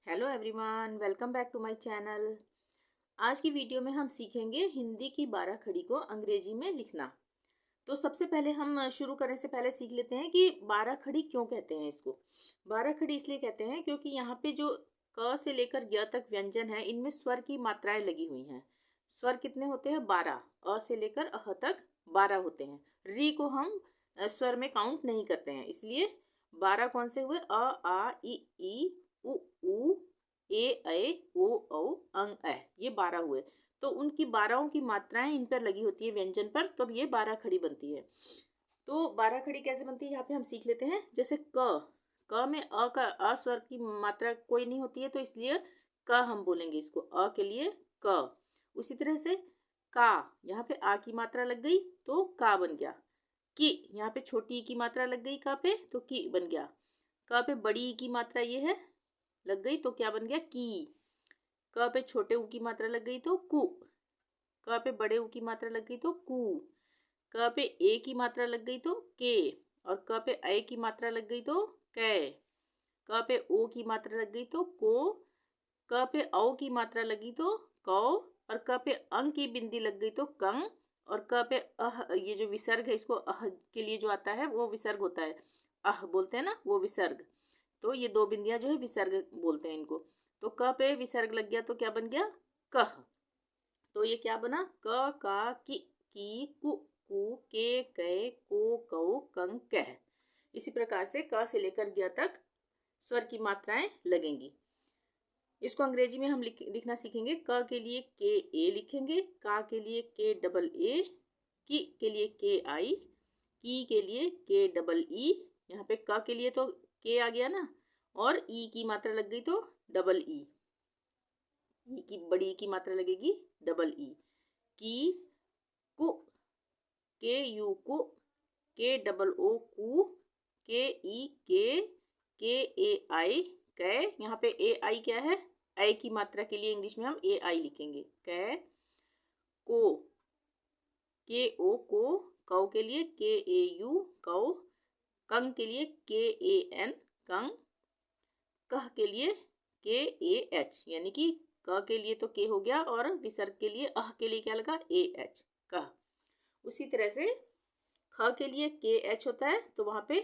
Hello everyone, welcome back to my channel. आज की video में हम सीखेंगे हिंदी की 12 खड़ी को अंग्रेजी में लिखना। तो सबसे पहले हम शुरू करने से पहले सीख लेते हैं कि 12 खड़ी क्यों कहते हैं इसको। 12 खड़ी इसलिए कहते हैं क्योंकि यहाँ पे जो क से लेकर य तक व्यंजन है, इनमें स्वर की मात्राएं लगी हुई हैं। स्वर कितने होते हैं? 12। अ से लेकर अह तक 12 होते हैं। री को हम स्वर में काउंट नहीं करते हैं, इसलिए 12 कौन से हुए? अ, आ, ई, उ, ए, ऐ, ओ, औ, अंग, ऐ, ये 12 हुए। तो उनकी 12 की मात्राएं इन पर लगी होती है व्यंजन पर, तब ये 12 खड़ी बनती है। तो 12 खड़ी कैसे बनती है यहाँ पे हम सीख लेते हैं। जैसे क में अ का अ स्वर की मात्रा कोई नहीं होती है, तो इसलिए क हम बोलेंगे इसको। अ के लिए क। उसी तरह से का, यहाँ पे आ की मात्रा लग गई तो का बन गया। की, यहाँ पे छोटी ई की मात्रा लग गई का पे तो की बन गया। क पे बड़ी ई की मात्रा ये है, लग गई तो क्या बन गया? की। क पे छोटे ऊ की मात्रा लग गई तो कु। क पे बड़े ऊ की मात्रा लग गई तो कु। क पे ए की मात्रा लग गई तो के। और क पे ऐ की मात्रा लग गई तो कै। क पे ओ की मात्रा लग गई तो को। क पे औ की मात्रा लगी तो कौ। और क पे अंग की बिंदी लग गई तो कंग। और क पे अह, ये जो विसर्ग है, इसको अह के लिए जो आता है वो विसर्ग होता है। अह बोलते हैं ना, वो विसर्ग। तो ये दो बिंदियां जो है विसर्ग बोलते हैं इनको। तो क पे विसर्ग लग गया तो क्या बन गया? कह। तो ये क्या बना? क, का, की, कु, के, कै, को, कौ, कंग, कह। इसी प्रकार से क से लेकर ग तक स्वर की मात्राएं लगेंगी। इसको अंग्रेजी में हम लिखना सीखेंगे। क के लिए के ए लिखेंगे, का के लिए के डबल ए, की के लिए के आई, की के लिए के डबल ई। यहाँ पे क के लिए तो के आ गया ना, और ई की मात्रा लग गई तो डबल ई। ई की बड़ी की मात्रा लगेगी डबल ई। की, कु, के यू कु, के डबल ओ कु, के ई के ए आई कै। यहाँ पे ए आई क्या है? आई की मात्रा के लिए इंग्लिश में हम ए आई लिखेंगे। कै, को, के ओ को, कौ के लिए के ए यू कौ, कंग के लिए के ए एन कंग, कह के लिए के ए एच, यानी कि क के लिए तो के हो गया और विसर्ग के लिए अह के लिए क्या लगा? ए एच, कह। उसी तरह से ख के लिए के एच होता है तो वहां पे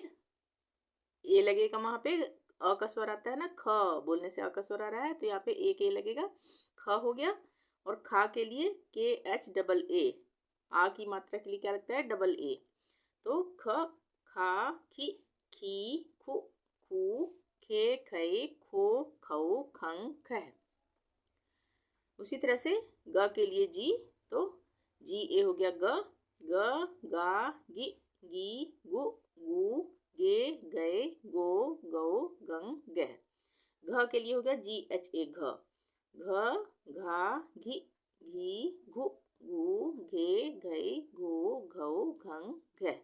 ए लगेगा। वहां पे अ का स्वर आता है ना, ख बोलने से अ का स्वर आ रहा है तो यहाँ पे एक ए लगेगा, ख हो गया। और खा के लिए के एच डबल ए, आ की मात्रा के लिए क्या लगता है? Double A. तो ख, खा, खी, खू, खू, खे, खे, खो, खौ, खंग, खह। उसी तरह से ग के लिए जी, तो जी ए हो गया ग, गा, गी, गु, गे, गए, गो, गौ, गंग, गह। घ के लिए हो गया जी एच ए घ, घा, घी, घू, घे, घे, घो, घौ, घंग, घ।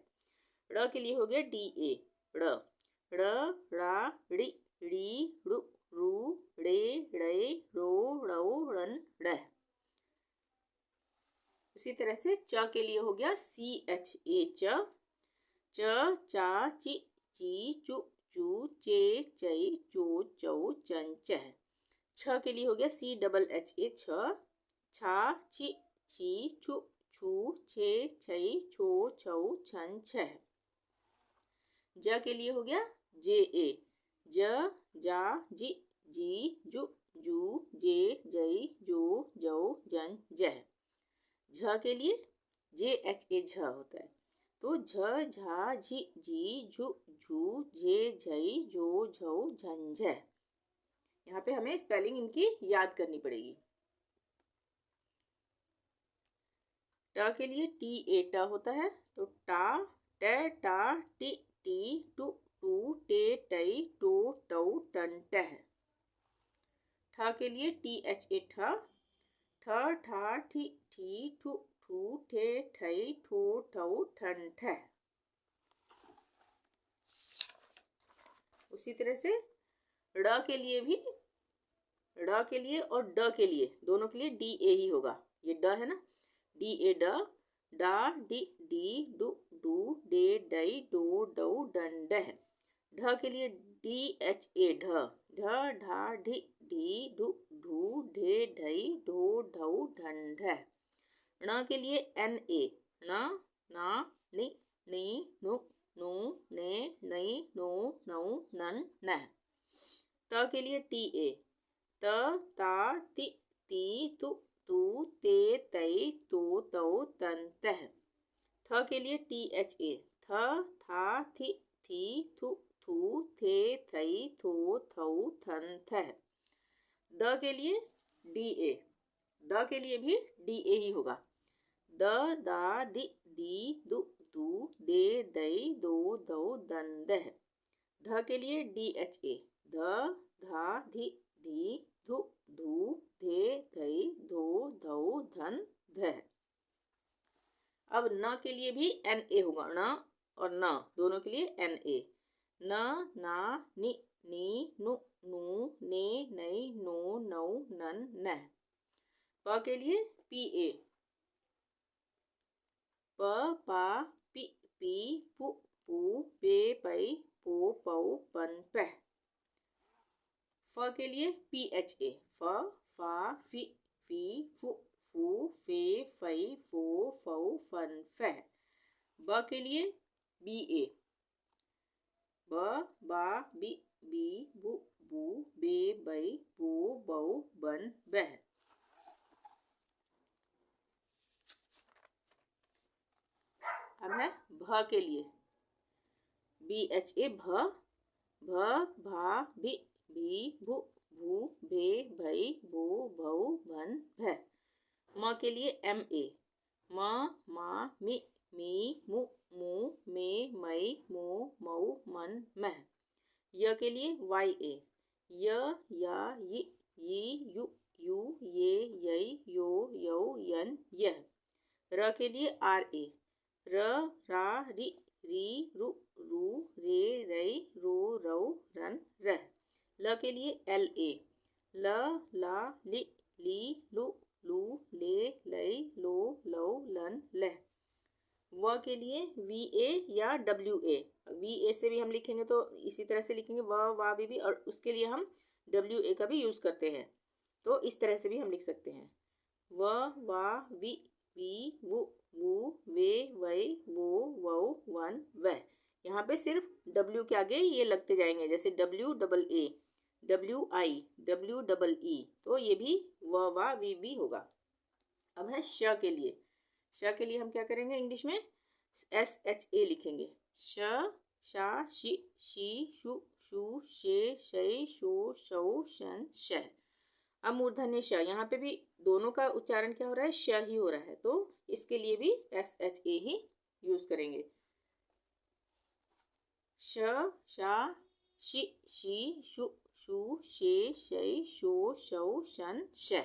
ड़ के लिए हो गया डी ए ड़, ड़ा, ड़ी, रू, ड़े, ड़े, रो, ड़ौ, ड़न, ड़ह। उसी तरह से च के लिए हो गया सी एच ए च, चा, ची, चू, चे, चई, चो, चौ, चन, चह। छ के लिए हो गया सी डबल एच ए छ, छा, ची, छू, छे, छई, छो, छौ, छन, छह। ज के लिए हो गया जे ए जा, जी, जू, जे, जई, जो, जौ, जन, जह। झ के लिए जे एच ए झ होता है, तो झ, झा, जी, झू, झे, झई, जो, झौ, झन, झह। यहाँ पे हमें स्पेलिंग इनकी याद करनी पड़ेगी। ट के लिए टी ए ट होता है, तो टा, टा, टी, टू, टे, टई, टो, टौ, टन, टह। ठ के लिए टी एच ए ठ, ठा, ठी, ठू, ठे, ठई, ठो, ठौ, ठन, ठह। उसी तरह से ड़ के लिए भी, ड़ के लिए और ड के लिए, दोनों के लिए डी ए ही होगा। ये ड है ना, डी ए ड, डा, डी, डू, डे, डई, डो, डौ, डन, डह। ढ के लिए DHA ढ, ढ ढा ढि ढी ढु ढू ढे ढई ढो ढौ ढन ढ। ण के लिए NA, न ना नि नी नु नु ने नई नो नौ नन न। त के लिए TA, त ता ति ती तु तू ते तई तो तौ तन तह। थ के लिए THA, थ था थि थी थु थू थे थई थो थौ थन थह। द के लिए DA, द के लिए भी DA ही होगा। द दा दि दी दु दू दे दई दो दौ दन दह। ध के लिए DHA, ध धा धि धी धु धू धे धई धो धौ धन धह। अब न के लिए भी NA होगा, न और न दोनों के लिए NA। न ना नि नी नु नू ने नई नो नौ नन न। प के लिए PA, प पा पि पी पु पू पे पई पो पौ पन पह। फ के लिए PHA, फ फा फि फी फु फू फे फई फो फौ फन फह। ब के लिए BA, ब बा बि बी बु बू बे बई बो बौ बन बह। अब है भ के लिए BHA, भ भ भा भि भी भू भू भे भई भो भौ भन भह। म के लिए MA, म मा मि मी मु मू मे मई मो मऊ मन मह। य के लिए YA, य या यि यी यु यू ये यई यो यौ यन यह। र के लिए RA, र रा रि री रु रू रे रई रो रौ रन रह। ल के लिए LA, ल ला लि ली लु लू ले लई लो लौ लन लह। व के लिए VA या WA, VA से भी हम लिखेंगे तो इसी तरह से लिखेंगे व वा भी और उसके लिए हम WA का भी यूज करते हैं, तो इस तरह से भी हम लिख सकते हैं। व वा वी वी वु वू वे वई वो वौ वन वह। यहाँ पे सिर्फ W के आगे ये लगते जाएंगे, जैसे WAA, WI, WEE, तो ये भी व वा वी भी होगा। अब है श के लिए, श के लिए हम क्या करेंगे, इंग्लिश में SHA लिखेंगे। श शा शी शी शु शू शे शई शो शौ शन शह। अब मूर्धन्य श, यहाँ पे भी दोनों का उच्चारण क्या हो रहा है, श ही हो रहा है, तो इसके लिए भी SHA ही यूज करेंगे। श शा शी शी शु शू शे शई शो शौ शन शह।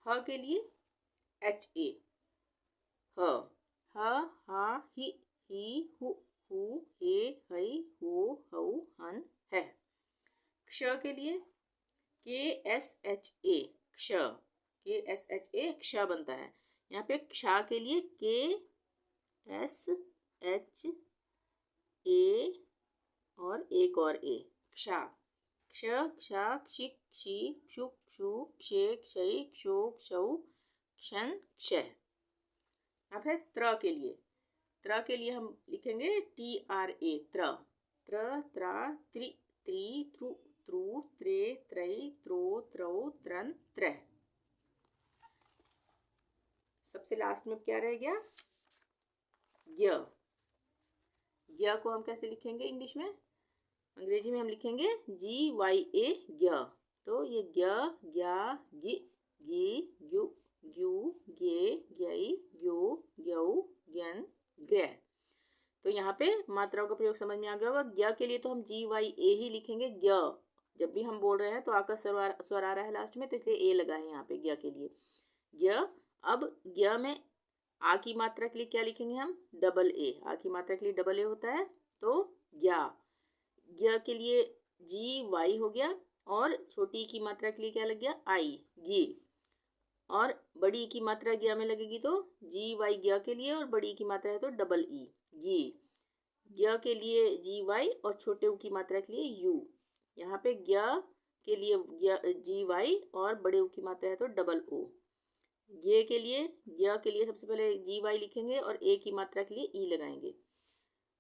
ह के लिए HA, ह ह हा हि ही हु हु हे हई हो हौ हन है। क्ष के लिए KSHA, क्ष, KSHA क्ष बनता है। यहाँ पे क्ष के लिए KSHA और एक और A, क्ष, क्षक्षा क्षिक क्षी क्षुक क्षु क्षे क्षई क्षो क्षौ क्षण क्षय। अब है त्र के लिए, त्र के लिए हम लिखेंगे TRA, त्र, त्र त्रा त्रि त्रि त्रु त्रु त्रे त्रई त्रो त्रौ त्रन त्रह। सबसे लास्ट में क्या रह गया, ज्ञ। ज्ञ को हम कैसे लिखेंगे इंग्लिश में, अंग्रेजी में हम लिखेंगे GYA, ज्ञ। तो ये ज्ञ ज्ञा गि गी ग्यु ग्यू गे ग्यई ग्यो ग्यौ ज्ञन ग्रह। तो यहाँ पे मात्राओं का प्रयोग समझ में आ गया होगा। ज्ञ के लिए तो हम GYA ही लिखेंगे, ज्ञ जब भी हम बोल रहे हैं तो आकर स्वर आ रहा है लास्ट में, तो इसलिए A लगा है यहाँ पे ज्ञ के लिए, ज्ञ। अब ज्ञ में आ की मात्रा के लिए क्या लिखेंगे हम, डबल A, आ की मात्रा के लिए डबल A होता है, तो ज्ञा। ज्ञ के लिए GY हो गया, और छोटी की मात्रा के लिए क्या लग गया, I, गी, और बड़ी की मात्रा ज्ञ में लगेगी तो GY ज्ञ के लिए, और बड़ी की मात्रा है तो डबल E, गी। ज्ञ के लिए जी वाई और छोटे ऊ की मात्रा के लिए यू। यहाँ पे ज्ञ के लिए जी वाई और बड़े ऊ की मात्रा है तो डबल ओ। ज्ञ के लिए सबसे पहले जी वाई लिखेंगे और ए की मात्रा के लिए ई लगाएंगे।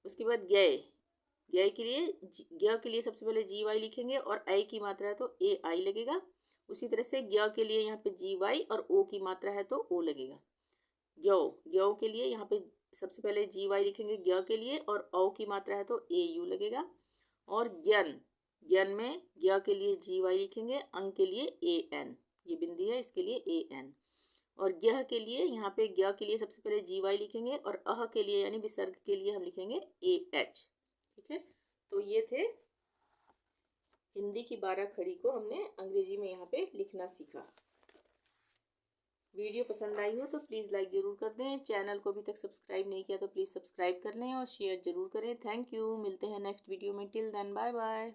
उसके बाद ज्ञ के लिए सबसे पहले जी वाई लिखेंगे और आई की मात्रा है तो ए आई लगेगा। उसी तरह से ज्ञ के लिए यहाँ पे जी वाई और ओ की मात्रा है तो ओ लगेगा। ज्ञ के लिए यहाँ पे सबसे पहले जी वाई लिखेंगे ज्ञ के लिए और औ की मात्रा है तो ए यू लगेगा। और ज्ञन में ज्ञ के लिए जी वाई लिखेंगे, अंग के लिए ए एन, ये बिंदी है इसके लिए ए एन। और ज्ञ के लिए यहाँ पे ज्ञ के लिए सबसे पहले जी वाई लिखेंगे और अह के लिए यानी विसर्ग के लिए हम लिखेंगे ए एच। ठीक है, तो ये थे हिंदी की 12 खड़ी को हमने अंग्रेजी में यहाँ पे लिखना सीखा। वीडियो पसंद आई हो तो प्लीज़ लाइक ज़रूर कर दें। चैनल को अभी तक सब्सक्राइब नहीं किया तो प्लीज़ सब्सक्राइब कर लें और शेयर ज़रूर करें। Thank you. मिलते हैं नेक्स्ट वीडियो में। Till then bye bye.